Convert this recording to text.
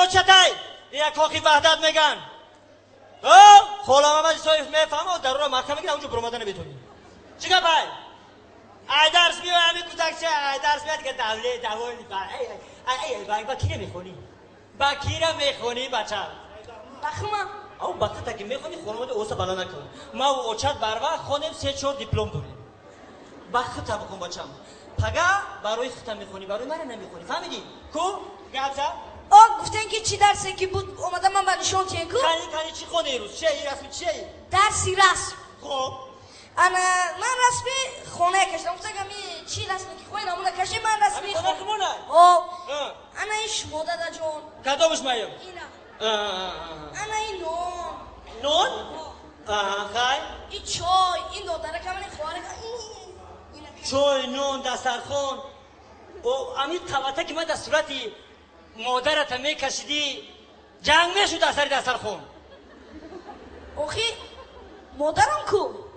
چتای یک کاخی وحدت میگن خولم از سوی میفهمه در رو محکمه که اونجا برآمدن نمیتونی چیکار پای ای درس میو همین کوتاکچه ای درس میاد که دولی با کی نمیخونی با کی نمیخونی بچه بخما او وقتی تا که میخونی خانواده اوسا بلا نکن ما و اوچت بر وقت خونیم 3-4 دیپلم داریم وقت تا بکن بچم پگا برای خودت میخونی برای من نمیخونی فهمیدی کو گابزا گفتن که چی درسی که بود اومدم من نشون تین کو کانی چی خونی روز چی رسمی چی درسی رسم خب انا من رسمی خونه کشیدم گفتم که چی رسمی که خونه نمونه کشی من رسمی خونه انا ایش مدد جون کدومش مایم اینا انا این نون خای این چای این دادره که من خواره چای نون دسترخوان او امید قوته که من در صورتی مادرت میکشیدی جنگ میشود از سر دسترخوان اوخی مادرم کو